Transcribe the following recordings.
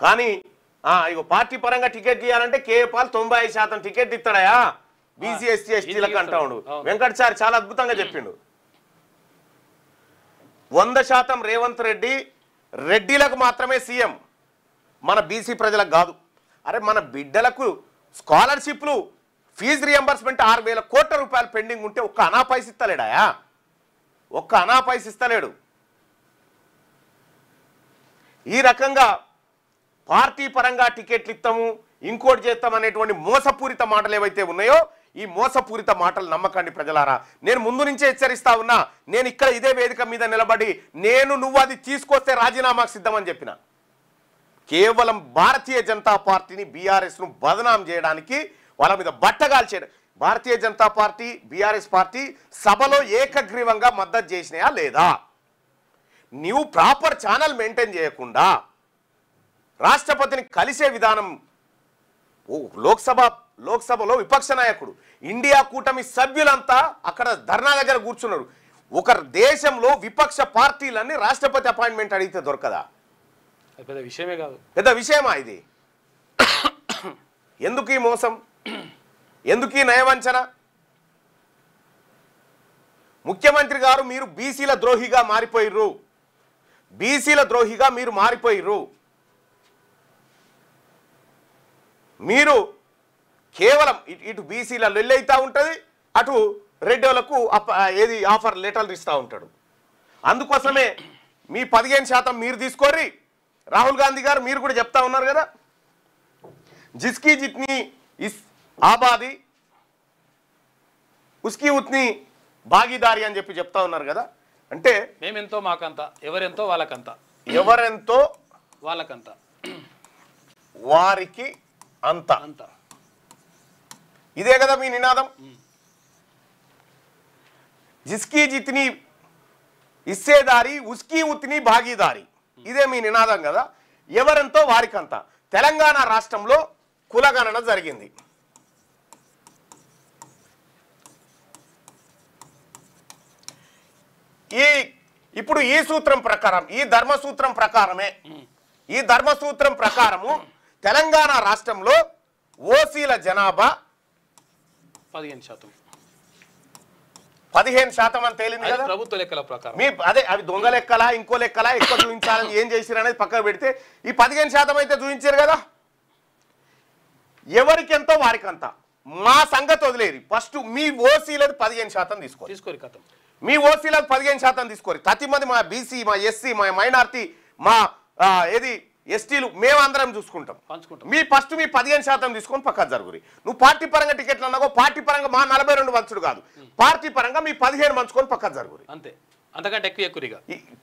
కానీ ఇగో పార్టీ పరంగా టికెట్ ఇవ్వాలంటే కేపాల్ 95% టికెట్ ఇస్తాడయా బీసీ ఎస్టీ ఎస్టీలకు అంటా ఉండు. వెంకటచారి చాలా అద్భుతంగా చెప్పిండు. 100% రేవంత్ రెడ్డి రెడ్డిలకు మాత్రమే సీఎం, మన బీసీ ప్రజలకు కాదు. అరే మన బిడ్డలకు స్కాలర్షిప్లు ఫీజు రియంబర్స్మెంట్ 6,000 కోట్ల రూపాయలు పెండింగ్ ఉంటే ఒక్క అనా పైస ఇస్తలేడాయా, ఒక్క అనా పైస ఇస్తలేడు. ఈ రకంగా పార్టీ పరంగా టికెట్లు ఇస్తాము ఇంకోటి చేస్తాం అనేటువంటి మోసపూరిత మాటలు ఏవైతే ఉన్నాయో ఈ మోసపూరిత మాటలు నమ్మకండి ప్రజలారా. నేను ముందు నుంచే హెచ్చరిస్తా ఉన్నా. నేను ఇక్కడ ఇదే వేదిక మీద నిలబడి నువ్వు అది తీసుకొస్తే రాజీనామాకు సిద్ధమని చెప్పిన. కేవలం భారతీయ జనతా పార్టీని బీఆర్ఎస్ను బదనాం చేయడానికి వాళ్ళ మీద బట్టగాలు చేయడం. Bharatiya Janata party BRS party సభలో ఏకగ్రీవంగా మద్దతు చేసినాయా లేదా? నీవు ప్రాపర్ ఛానల్ మెయింటైన్ చేయకుండా రాష్ట్రపతిని కలిసే విధానం. లోక్సభలో విపక్ష నాయకుడు ఇండియా కూటమి సభ్యులంతా అక్కడ ధర్నా దగ్గర కూర్చున్నారు. ఒక దేశంలో విపక్ష పార్టీలన్నీ రాష్ట్రపతి అపాయింట్మెంట్ అడిగితే దొరకదా? పెద్ద విషయమే కాదు. పెద్ద విషయమా ఇది? ఎందుకు ఈ మోసం, ఎందుకు ఈ నయవంచన? ముఖ్యమంత్రి గారు మీరు బీసీల ద్రోహిగా మారిపోయిర్రు, బీసీల ద్రోహిగా మీరు మారిపోయిర్రు. మీరు కేవలం ఇటు బీసీల లొల్లైతా ఉంటుంది, అటు రెడ్డోలకు ఏది ఆఫర్ లెటర్లు ఇస్తూ ఉంటాడు. అందుకోసమే మీ 15% మీరు తీసుకోర్రి. రాహుల్ గాంధీ గారు మీరు కూడా చెప్తా ఉన్నారు కదా, జిస్కీ జిత్ని ఇస్ ఆబాది ఉస్కి ఉత్ని భాగీదారి అని చెప్పి చెప్తా ఉన్నారు కదా. అంటే మేమెంతో మాకంత, ఎవరెంతో వాళ్ళకంత, ఎవరెంతో వాళ్ళకంత, వారికి అంత అంత. ఇదే కదా మీ నినాదం. జిస్కీ జిత్ని ఇస్సేదారి ఉస్కి ఉత్ని భాగీదారి, ఇదే మీ నినాదం కదా. ఎవరెంతో వారికంత. తెలంగాణ రాష్ట్రంలో కులగణన జరిగింది. ఇప్పుడు ఈ సూత్రం ప్రకారం, ఈ ధర్మసూత్రం ప్రకారము తెలంగాణ రాష్ట్రంలో ఓసీల జనాభా 15% అని తేలింది కదా ప్రభుత్వ లెక్కల ప్రకారం. అదే అవి దొంగ లెక్కలా ఇంకో లెక్కలా ఎక్కువ చూపించాలని ఏం చేసిరు అనేది పక్కన పెడితే ఈ 15% అయితే చూపించారు కదా. ఎవరికి ఎంతో వారికంతా. మా సంగతి వదిలేది. ఫస్ట్ మీ ఓసీలది 15% తీసుకోరు కథం. మీ ఓసీలకు 15% తీసుకోరు. ప్రతి మంది మా బీసీ, మా ఎస్సీ, మా మైనార్టీ, మా ఏది ఎస్టీలు మేమందరం చూసుకుంటాం. మీ ఫస్ట్ మీ 15% తీసుకొని పక్కన జరుగురి. నువ్వు పార్టీ పరంగా టికెట్లు అన్నాగో పార్టీ పరంగా మా 42 మంచుడు కాదు, పార్టీ పరంగా మీ 15 మంచుకొని పక్కన జరుగురి. అంతే, అంతకంటే ఎక్కువ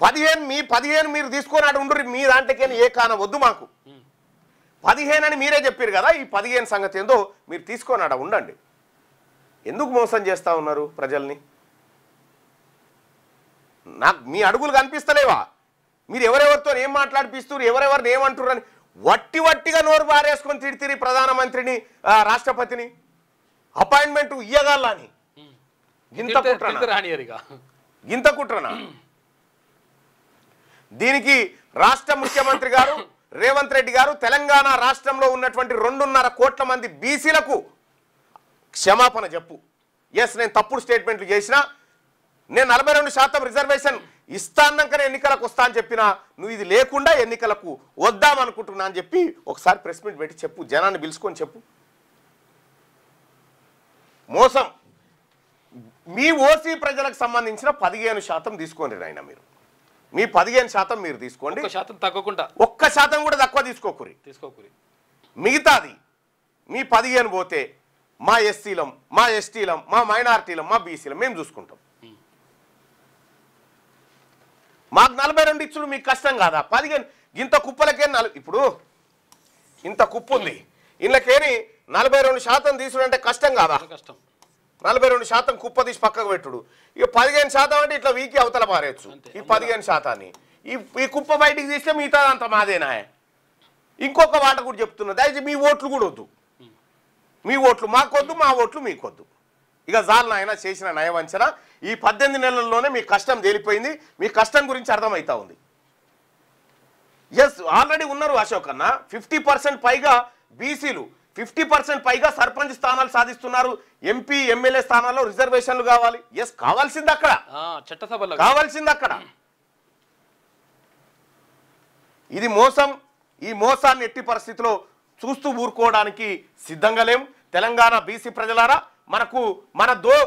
15 మీరు తీసుకొని అటు ఉండ్రి. మీ దాంట్లోకి ఏ కాన వద్దు మాకు. 15 అని మీరే చెప్పారు కదా. ఈ 15 సంగతి ఏందో మీరు తీసుకొని అడ ఉండండి. ఎందుకు మోసం చేస్తా ఉన్నారు ప్రజల్ని? నాకు మీ అడుగులు కనిపిస్తలేవా? మీరు ఎవరెవరితో ఏం మాట్లాడిపిస్తారు, ఎవరెవరిని ఏమంటారు అని వట్టిగా నోరు బారేసుకొని తిడితిరి ప్రధానమంత్రిని, రాష్ట్రపతిని. అపాయింట్మెంట్ ఇయ్యగలని ఇంత కుట్రనా? దీనికి రాష్ట్ర ముఖ్యమంత్రి గారు రేవంత్ రెడ్డి గారు తెలంగాణ రాష్ట్రంలో ఉన్నటువంటి 2.5 కోట్ల మంది బీసీలకు క్షమాపణ చెప్పు. ఎస్, నేను తప్పుడు స్టేట్మెంట్లు చేసినా, నేను 42% రిజర్వేషన్ ఇస్తాన్నాకనే ఎన్నికలకు వస్తా అని చెప్పినా, నువ్వు ఇది లేకుండా ఎన్నికలకు వద్దామనుకుంటున్నా అని చెప్పి ఒకసారి ప్రెస్ మీట్ పెట్టి చెప్పు, జనాన్ని పిలుచుకొని చెప్పు. మోసం. మీ ఓసీ ప్రజలకు సంబంధించిన 15% తీసుకోండి నాయన. మీరు మీ 15% మీరు తీసుకోండి. 1% తగ్గకుండా, 1% కూడా తక్కువ తీసుకోకూరి. మిగతాది మీ 15 పోతే మా ఎస్సీలం, మా ఎస్టీలం, మా మైనార్టీలం, మా బీసీలం మేము చూసుకుంటాం. మాకు 42 ఇచ్చుడు మీకు కష్టం కాదా? 15 ఇంత కుప్పలకే ఇప్పుడు ఇంత కుప్పు ఉంది, ఇళ్ళకేని 42% తీసుడు అంటే కష్టం కాదా? కష్టం. 42% కుప్ప తీసి పక్కకు పెట్టుడు. ఇక 15% అంటే ఇట్లా వీకి అవతల మారేయచ్చు. ఈ 15%ని ఈ కుప్ప బయటికి తీస్తే మిగతా అంత మాదేనా? ఇంకొక మాట కూడా చెప్తున్నా, దయచేసి మీ ఓట్లు కూడా వద్దు. మీ ఓట్లు మాకొద్దు, మా ఓట్లు మీకొద్దు. ఇక జాలు నాయన చేసిన నయవంచన. ఈ 18 నెలల్లోనే మీ కష్టం తేలిపోయింది. మీ కష్టం గురించి అర్థమవుతా ఉంది. ఎస్ ఆల్రెడీ ఉన్నారు అశోక్ అన్న 50% పైగా బీసీలు 50% పైగా సర్పంచ్ స్థానాలు సాధిస్తున్నారు. ఎంపీ ఎమ్మెల్యే స్థానాల్లో రిజర్వేషన్లు కావాలి. ఎస్ కావాల్సింది అక్కడ, చట్టసభలో కావాల్సింది అక్కడ. ఇది మోసం. ఈ మోసాన్ని ఎట్టి పరిస్థితిలో చూస్తూ ఊరుకోవడానికి సిద్ధంగా లేం. తెలంగాణ బీసీ ప్రజలారా,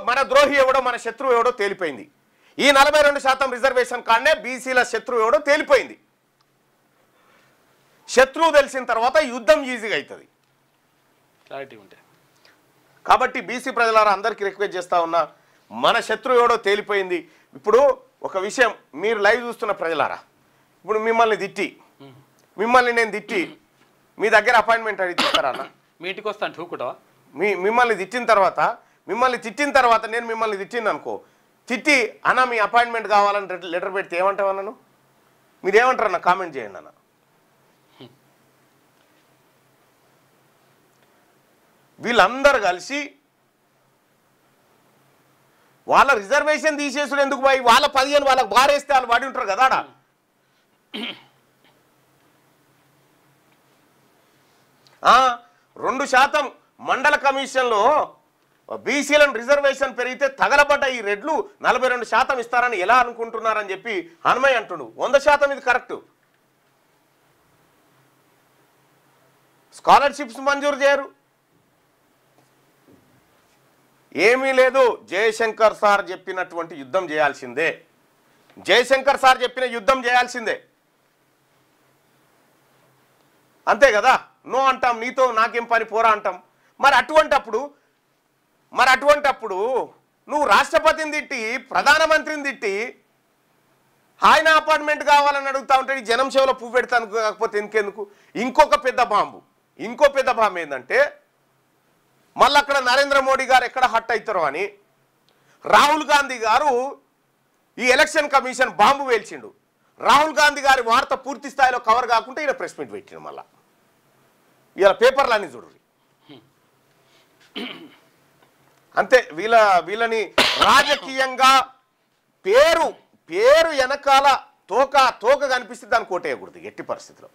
మన ద్రోహి ఎవడో మన శత్రువు ఎవడో తేలిపోయింది. ఈ 42% రిజర్వేషన్ కాడనే బీసీల శత్రువు ఎవడో తేలిపోయింది. శత్రువు తెలిసిన తర్వాత యుద్ధం ఈజీగా అవుతుంది. క్లారిటీ ఉంటే కాబట్టి బీసీ ప్రజలారా అందరికీ రిక్వెస్ట్ చేస్తా ఉన్నా, మన శత్రువు ఎవడో తేలిపోయింది. ఇప్పుడు ఒక విషయం, మీరు లైవ్ చూస్తున్న ప్రజలారా, ఇప్పుడు మిమ్మల్ని నేను తిట్టి మీ దగ్గర అపాయింట్మెంట్ అడిగి తీస్తారా అన్న? మీ ఇంటికి వస్తాను చూకుంటావా? మిమ్మల్ని తిట్టిన తర్వాత నేను మిమ్మల్ని తిట్టింది అనుకో, తిట్టి అన్న మీ అపాయింట్మెంట్ కావాలని లెటర్ పెడితే ఏమంటావు అన్నను? మీరు ఏమంటారు అన్న? కామెంట్ చేయండి అన్న. వీళ్ళందరూ కలిసి వాళ్ళ రిజర్వేషన్ తీసేసుడు ఎందుకు పోయి వాళ్ళ 15 వాళ్ళకి బారేస్తే వాళ్ళు వాడి ఉంటారు కదా. 2% మండల కమిషన్లో బీసీలను రిజర్వేషన్ పెరిగితే తగలబడ్డ ఈ రెడ్లు 42% ఇస్తారని ఎలా అనుకుంటున్నారని చెప్పి హనుమయ్య అంటుండు. 100% ఇది కరెక్ట్. స్కాలర్షిప్స్ మంజూరు చేయరు, ఏమీ లేదు. జయశంకర్ సార్ చెప్పినటువంటి యుద్ధం చేయాల్సిందే. జయశంకర్ సార్ చెప్పిన యుద్ధం చేయాల్సిందే, అంతే కదా. నో అంటాం, నీతో నాకేం పని పోరా అంటాం. మరి అటువంటప్పుడు నువ్వు రాష్ట్రపతిని తిట్టి ప్రధానమంత్రిని తిట్టి ఆయన అపార్ట్మెంట్ కావాలని అడుగుతా ఉంటే జనం సేవలో పువ్వు పెడతాను కాకపోతే ఇంకెందుకు? ఇంకో పెద్ద బాంబు ఏంటంటే, మళ్ళీ అక్కడ నరేంద్ర మోడీ గారు ఎక్కడ హట్ అవుతారో అని రాహుల్ గాంధీ గారు ఈ ఎలక్షన్ కమిషన్ బాంబు వేల్చిండు. రాహుల్ గాంధీ గారి వార్త పూర్తి స్థాయిలో కవర్ కాకుండా ఈయన ప్రెస్ మీట్ పెట్టిండు. మళ్ళా ఇలా పేపర్లు అన్నీ చూడండి. అంతే. వీళ్ళని రాజకీయంగా పేరు వెనకాల తోక కనిపిస్తే దాన్ని కోటేయకూడదు ఎట్టి పరిస్థితిలో.